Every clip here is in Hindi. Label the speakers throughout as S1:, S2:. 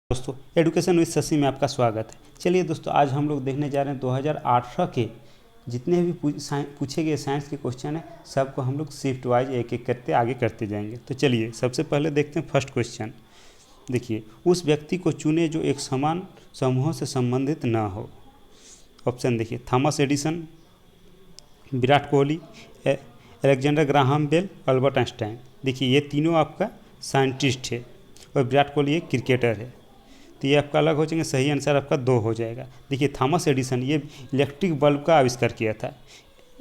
S1: दोस्तों, एडुकेशन विद शशि में आपका स्वागत है। चलिए दोस्तों, आज हम लोग देखने जा रहे हैं 2018 के जितने भी पूछे गए साइंस के क्वेश्चन हैं, सबको हम लोग शिफ्ट वाइज एक एक करते आगे करते जाएंगे। तो चलिए सबसे पहले देखते हैं फर्स्ट क्वेश्चन। देखिए, उस व्यक्ति को चुने जो एक समान समूहों से संबंधित ना हो। ऑप्शन देखिए, Thomas Edison, Virat Kohli, Alexander Graham Bell, Albert Einstein. देखिए, ये तीनों आपका साइंटिस्ट है और विराट कोहली एक क्रिकेटर है। तो ये आपका अलग हो जाएंगे। सही आंसर आपका 2 हो जाएगा। देखिए, थॉमस एडिसन ये इलेक्ट्रिक बल्ब का आविष्कार किया था।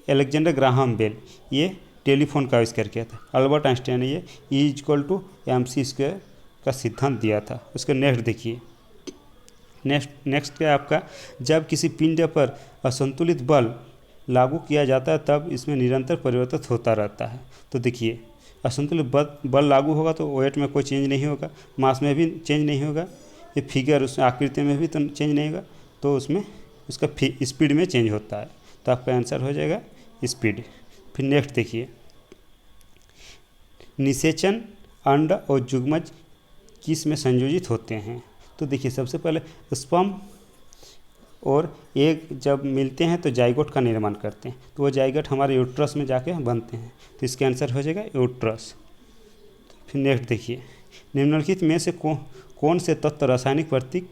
S1: अलेक्जेंडर ग्राहम बेल ये टेलीफोन का आविष्कार किया था। अल्बर्ट आइंस्टाइन ने ये E=mc² का सिद्धांत दिया था। उसका नेक्स्ट देखिए, नेक्स्ट क्या आपका, जब किसी पिंड पर असंतुलित बल लागू किया जाता है तब इसमें निरंतर परिवर्तन होता रहता है। तो देखिए, असंतुलित बल लागू होगा तो वेट में कोई चेंज नहीं होगा, मास में भी चेंज नहीं होगा, ये फिगर उसमें आकृति में भी तो चेंज नहीं होगा, तो उसमें उसका स्पीड में चेंज होता है। तो आपका आंसर हो जाएगा स्पीड। फिर नेक्स्ट देखिए, निषेचन अंड और जुग्मज किस में संयोजित होते हैं। तो देखिए, सबसे पहले स्पर्म और एग जब मिलते हैं तो जाइगोट का निर्माण करते हैं, तो वो जाइगोट हमारे यूट्रस में जाके बनते हैं। तो इसका आंसर हो जाएगा यूट्रस। फिर नेक्स्ट देखिए, निम्नलिखित में से कौन से तत्व रासायनिक प्रतीक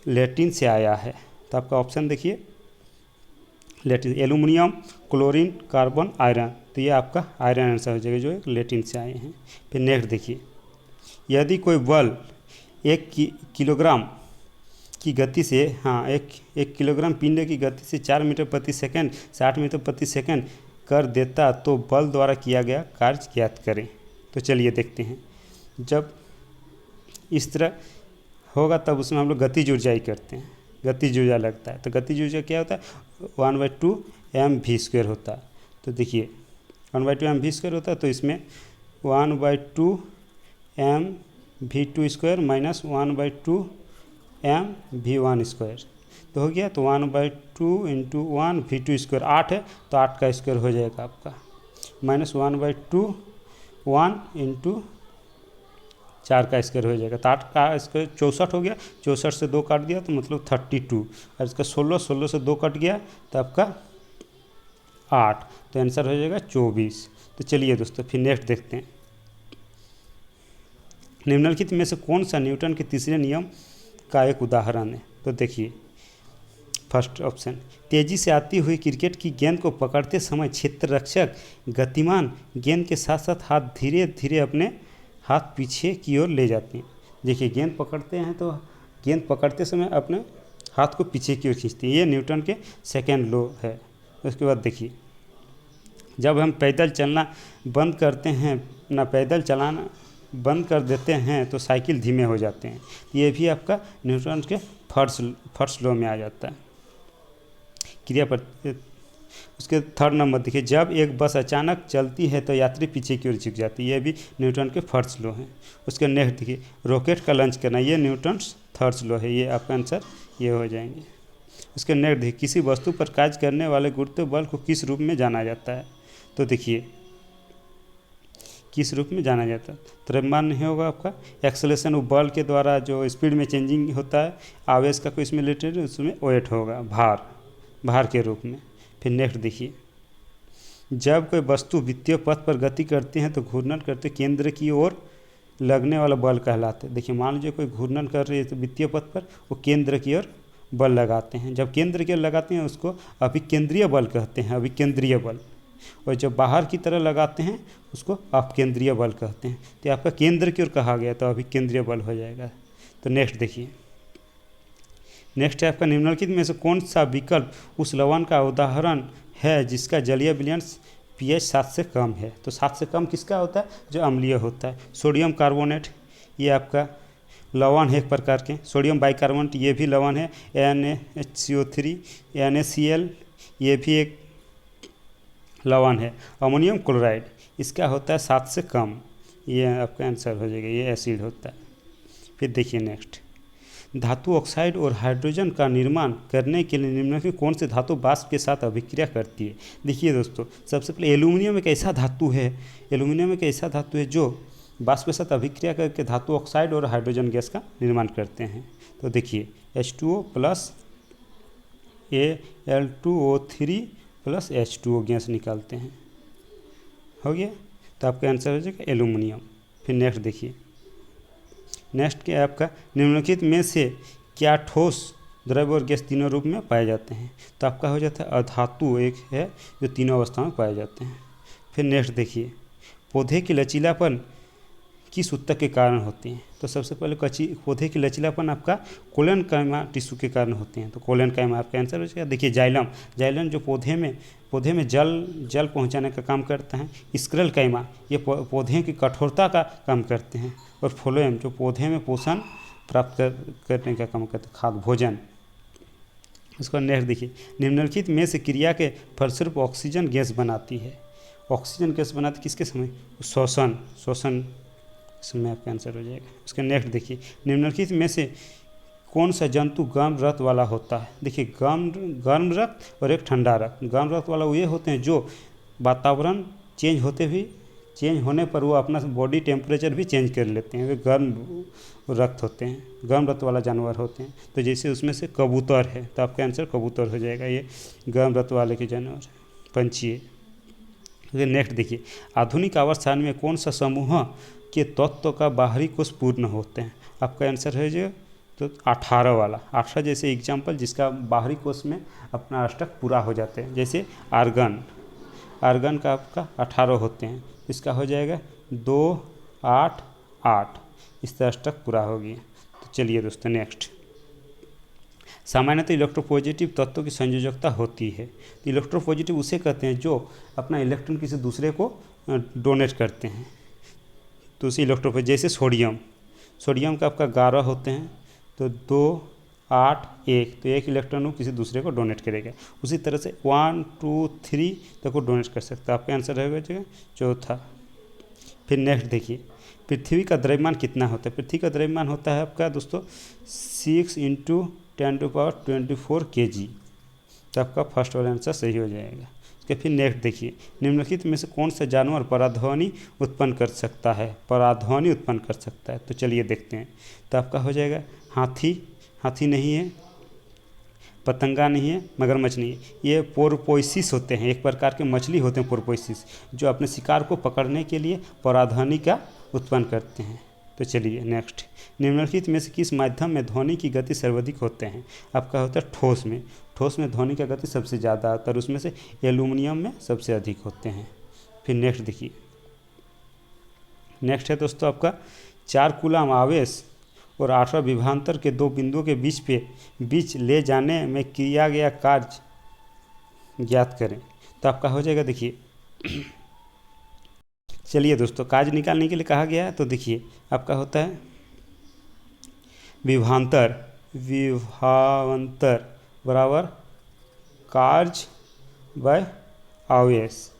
S1: लैटिन से आया है। तो आपका ऑप्शन देखिए, Latin aluminium, chlorine, carbon, iron. तो ये आपका आयरन आंसर हो जाएगा, जो लैटिन से आए हैं। फिर नेक्स्ट देखिए, यदि कोई बल 1 किलोग्राम की गति से एक किलोग्राम पिंड की गति से 4 मीटर प्रति सेकंड 60 मीटर प्रति सेकंड कर देता तो बल द्वारा किया गया कार्य ज्ञात करें। तो चलिए देखते हैं। जब इस तरह होगा तब उसमें हम लोग गतिज ऊर्जाई करते हैं, गतिज ऊर्जा लगता है। तो गतिज ऊर्जा क्या होता है, 1/2 mv² होता है। तो देखिए, 1/2 mv² होता है, तो इसमें 1/2 mv² माइनस 1/2 mv² तो हो गया। तो 1/2 × 1 v² 8 है, तो 8 का स्क्वायर हो जाएगा आपका, माइनस 1/2 1 × 4 का स्क्वायर हो जाएगा। तो 8 का स्क्वायर 64 हो गया, 64 से 2 काट दिया तो मतलब 32, और इसका 16 से 2 कट गया तो आपका 8, तो आंसर हो जाएगा 24। तो चलिए दोस्तों, फिर नेक्स्ट देखते हैं। निम्नलिखित में से कौन सा न्यूटन के तीसरे नियम का एक उदाहरण है। तो देखिए, फर्स्ट ऑप्शन, तेजी से आती हुई क्रिकेट की गेंद को पकड़ते समय क्षेत्ररक्षक गतिमान गेंद के साथ साथ हाथ धीरे धीरे अपने हाथ पीछे की ओर ले जाते हैं। देखिए, गेंद पकड़ते हैं तो गेंद पकड़ते समय अपने हाथ को पीछे की ओर खींचते हैं। ये न्यूटन के सेकेंड लॉ है। उसके बाद देखिए, जब हम पैदल चलना बंद करते हैं ना, पैदल चलाना बंद कर देते हैं तो साइकिल धीमे हो जाते हैं। ये भी आपका न्यूटन के फर्स्ट लॉ में आ जाता है, क्रिया पर। उसके थर्ड नंबर देखिए, जब एक बस अचानक चलती है तो यात्री पीछे की ओर झुक जाती है। ये भी न्यूटन के फर्स्ट लॉ है। उसके नेक्स्ट देखिए, रॉकेट का लॉन्च करना, ये न्यूटन थर्ड लॉ है। ये आपका आंसर ये हो जाएंगे। उसके नेक्स्ट देखिए, किसी वस्तु पर कार्य करने वाले गुरुत्व बल को किस रूप में जाना जाता है। तो देखिए, किस रूप में जाना जाता है, द्रव्यमान नहीं होगा आपका, एक्सेलरेशन वो बल के द्वारा जो स्पीड में चेंजिंग होता है, आवेश का कोई इसमें रिलेटेड, उसमें वेट होगा, भार के रूप में। फिर नेक्स्ट देखिए, जब कोई वस्तु वित्तीय पथ पर गति करती है तो घूर्णन करते केंद्र की ओर लगने वाला बल कहलाते हैं। देखिए, मान लीजिए कोई घूर्णन कर रही है तो वित्तीय पथ पर वो केंद्र की ओर बल लगाते हैं। जब केंद्र की ओर लगाते हैं उसको अभिकेंद्रीय बल कहते हैं, अभिकेंद्रीय बल। और जब बाहर की तरह लगाते हैं उसको अपकेंद्रीय बल कहते हैं। तो आपका केंद्र की ओर कहा गया तो अभिकेंद्रीय बल हो जाएगा। तो नेक्स्ट देखिए, नेक्स्ट है आपका, निम्नलिखित में से कौन सा विकल्प उस लवण का उदाहरण है जिसका जलीय विलयन pH 7 से कम है। तो 7 से कम किसका होता है, जो अम्लीय होता है। सोडियम कार्बोनेट ये आपका लवण है एक प्रकार के। सोडियम बाइकार्बोनेट ये भी लवण है। NaCO3 NaCl ये भी एक लवण है। अमोनियम क्लोराइड इसका होता है 7 से कम, ये आपका आंसर हो जाएगा, ये एसिड होता है। फिर देखिए नेक्स्ट, धातु ऑक्साइड और हाइड्रोजन का निर्माण करने के लिए निम्नलिखित कौन सी धातु वाष्प के साथ अभिक्रिया करती है। देखिए दोस्तों, सबसे पहले एल्यूमिनियम एक ऐसा धातु है, जो वाष्प के साथ अभिक्रिया करके धातु ऑक्साइड और हाइड्रोजन गैस का निर्माण करते हैं। तो देखिए H2O plus Al2O3 plus H2O gas निकालते हैं, हो गया। तो आपका आंसर हो जाएगा एल्यूमिनियम। फिर नेक्स्ट देखिए, नेक्स्ट क्या है आपका, निम्नलिखित में से क्या ठोस, द्रव्य और गैस तीनों रूप में पाए जाते हैं। तो आपका हो जाता है अधातु एक है जो तीनों अवस्था में पाए जाते हैं। फिर नेक्स्ट देखिए, पौधे की लचीलापन किस ऊतक के कारण होती हैं। तो सबसे पहले पौधे की लचीलापन आपका कोलन कायमा टिश्यू के कारण होते हैं। तो कोलन कायमा आपका आंसर हो जाएगा। देखिए जाइलम जो पौधे में जल पहुंचाने का काम करता है। स्क्लेरल कायमा ये पौधे की कठोरता का काम करते हैं। और फ्लोएम जो पौधे में पोषण प्राप्त करने का काम करते हैं, खाद्य भोजन। उसका नेक्स्ट देखिए, निम्नलिखित में से क्रिया के फलस्वरूप ऑक्सीजन गैस बनाती है। ऑक्सीजन गैस बनाती किसके समय, श्वसन इसमें आपका आंसर हो जाएगा। उसके नेक्स्ट देखिए, निम्नलिखित में से कौन सा जंतु गर्म रक्त वाला होता है। देखिए गर्म रक्त और एक ठंडा रक्त। गर्म रक्त वाला वो ये होते हैं जो वातावरण चेंज होने पर वो अपना बॉडी टेम्परेचर भी चेंज कर लेते हैं, वे गर्म रक्त होते हैं, गर्म रक्त वाला जानवर होते हैं। तो जैसे उसमें से कबूतर है, तो आपका आंसर कबूतर हो जाएगा, ये गर्म रक्त वाले के जानवर पंछी है। नेक्स्ट देखिए, आधुनिक आवर्त सारणी में कौन सा समूह के तत्व का बाहरी कोश पूर्ण होते हैं। आपका आंसर है जो तो 18 वाला, 18 जैसे एग्जाम्पल जिसका बाहरी कोश में अपना अष्टक पूरा हो जाते हैं। जैसे आर्गन का आपका 18 होते हैं, इसका हो जाएगा 2 8 8, इस तरह अष्टक पूरा हो गया। तो चलिए दोस्तों नेक्स्ट, सामान्यतः इलेक्ट्रोपॉजिटिव तत्वों की संयोजकता होती है। तो इलेक्ट्रोपॉजिटिव उसे कहते हैं जो अपना इलेक्ट्रॉन किसी दूसरे को डोनेट करते हैं। तो उसी इलेक्ट्रोपॉजिटिव, जैसे सोडियम का आपका 11 होते हैं, तो 2 8 1, तो एक इलेक्ट्रॉन वो किसी दूसरे को डोनेट करेगा। उसी तरह से 1 2 3 तक को डोनेट कर सकता है। आपका आंसर रहेगा चौथा। फिर नेक्स्ट देखिए, पृथ्वी का द्रव्यमान कितना होता है। पृथ्वी का द्रव्यमान होता है आपका दोस्तों 6 × 10⁻24 kg। तो आपका फर्स्ट वाला आंसर सही हो जाएगा। उसके फिर नेक्स्ट देखिए, निम्नलिखित में से कौन सा जानवर पराध्वनि उत्पन्न कर सकता है। तो चलिए देखते हैं। तो आपका हो जाएगा हाथी नहीं है, पतंगा नहीं है, मगरमच्छ नहीं है, ये पोरपोइसिस होते हैं, एक प्रकार के मछली होते हैं पोरपोइसिस, जो अपने शिकार को पकड़ने के लिए पराध्वनि का उत्पन्न करते हैं। तो चलिए नेक्स्ट, निम्नलिखित में से किस माध्यम में ध्वनि की गति सर्वाधिक होते हैं। आपका होता है ठोस में ध्वनि का गति सबसे ज़्यादा आता है, और उसमें से एल्यूमिनियम में सबसे अधिक होते हैं। फिर नेक्स्ट देखिए, नेक्स्ट है दोस्तों आपका 4 कूलम आवेश और 18 विभवांतर के 2 बिंदुओं के बीच ले जाने में किया गया कार्य ज्ञात करें। तो आपका हो जाएगा, देखिए चलिए दोस्तों, कार्य निकालने के लिए कहा गया है। तो देखिए आपका होता है विभवांतर बराबर कार्य बाय आवेश।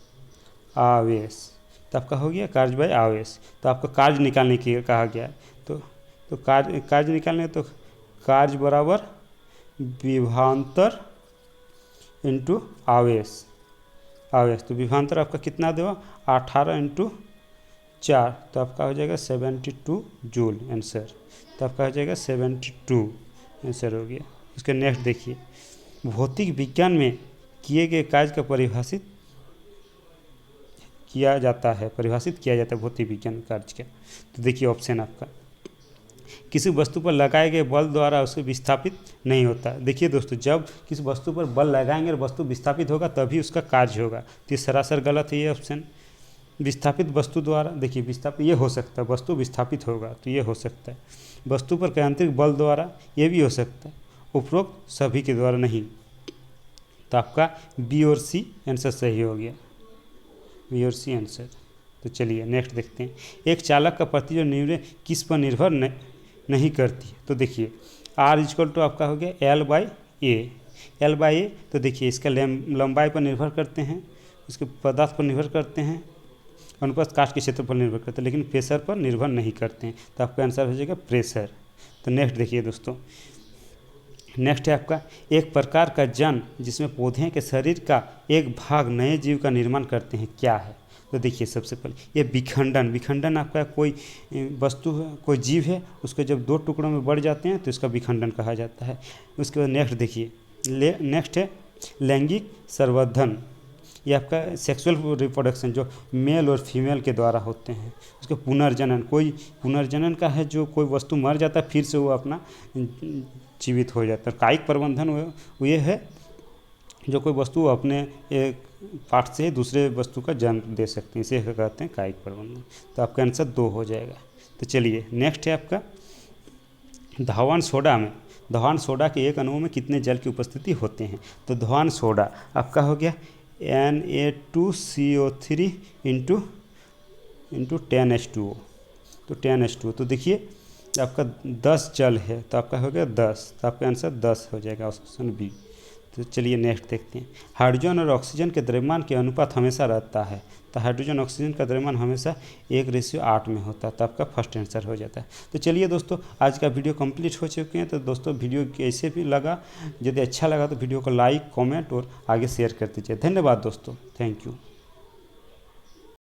S1: तो आपका हो गया कार्य बाय आवेश। तो आपका कार्य निकालने के लिए कहा गया है। तो कार्य निकालने, तो कार्य बराबर विभवांतर इंटू आवेश। तो विभवांतर आपका कितना देगा, 18 × 4, तो आपका हो जाएगा 72 जूल आंसर। तो आपका हो जाएगा 72 आंसर हो गया। उसके नेक्स्ट देखिए, भौतिक विज्ञान में किए गए कार्य का परिभाषित किया जाता है भौतिक विज्ञान कार्य का। तो देखिए ऑप्शन आपका, किसी वस्तु पर लगाए गए बल द्वारा उसे विस्थापित नहीं होता। देखिए दोस्तों, जब किसी वस्तु पर बल लगाएंगे और वस्तु विस्थापित होगा तभी उसका कार्य होगा। तो ये सरासर गलत है ये ऑप्शन। विस्थापित वस्तु द्वारा, देखिए विस्थापित ये हो सकता है, वस्तु विस्थापित होगा तो ये हो सकता है। वस्तु पर यांत्रिक बल द्वारा ये भी हो सकता है, उपरोक्त सभी के द्वारा नहीं। तो आपका बी और सी आंसर सही हो गया, बी और सी आंसर। तो चलिए नेक्स्ट देखते हैं, एक चालक का प्रतिरोध निर्णय किस पर निर्भर नहीं करती। तो देखिए R = आपका हो गया L/A। तो देखिए इसका लंबाई पर निर्भर करते हैं, इसके पदार्थ पर निर्भर करते हैं, अनुप्रस्थ काट के क्षेत्र पर निर्भर करते हैं, लेकिन प्रेशर पर निर्भर नहीं करते हैं। तो आपका आंसर हो जाएगा प्रेशर। तो नेक्स्ट देखिए दोस्तों, नेक्स्ट है आपका, एक प्रकार का जन जिसमें पौधे के शरीर का एक भाग नए जीव का निर्माण करते हैं क्या है। तो देखिए सबसे पहले ये विखंडन, विखंडन आपका कोई वस्तु है, कोई जीव है, उसको जब 2 टुकड़ों में बढ़ जाते हैं तो इसका विखंडन कहा जाता है। उसके बाद नेक्स्ट देखिए, नेक्स्ट है लैंगिक संवर्धन। ये आपका सेक्सुअल रिप्रोडक्शन जो मेल और फीमेल के द्वारा होते हैं। उसके पुनर्जनन, कोई पुनर्जनन का है, जो कोई वस्तु मर जाता है फिर से वो अपना जीवित हो जाता है। कायिक प्रबंधन वो ये है जो कोई वस्तु अपने एक पार्ट से दूसरे वस्तु का जन्म दे सकते हैं, इसे कहते हैं कायिक प्रबंधन। तो आपका आंसर 2 हो जाएगा। तो चलिए नेक्स्ट है आपका धावन सोडा में, धावन सोडा के एक अणु में कितने जल की उपस्थिति होते हैं। तो धावन सोडा आपका हो गया Na2CO3 इंटू 10H2O, तो 10H2O। तो देखिए आपका 10 जल है तो आपका हो गया 10, तो आपका आंसर 10 हो जाएगा ऑप्शन बी। तो चलिए नेक्स्ट देखते हैं, हाइड्रोजन और ऑक्सीजन के द्रव्यमान के अनुपात हमेशा रहता है। तो हाइड्रोजन ऑक्सीजन का द्रव्यमान हमेशा 1:8 में होता है। तो आपका फर्स्ट आंसर हो जाता है। तो चलिए दोस्तों, आज का वीडियो कंप्लीट हो चुके हैं। तो दोस्तों वीडियो कैसे भी लगा, यदि अच्छा लगा तो वीडियो को लाइक, कमेंट और आगे शेयर कर दीजिए। धन्यवाद दोस्तों, थैंक यू।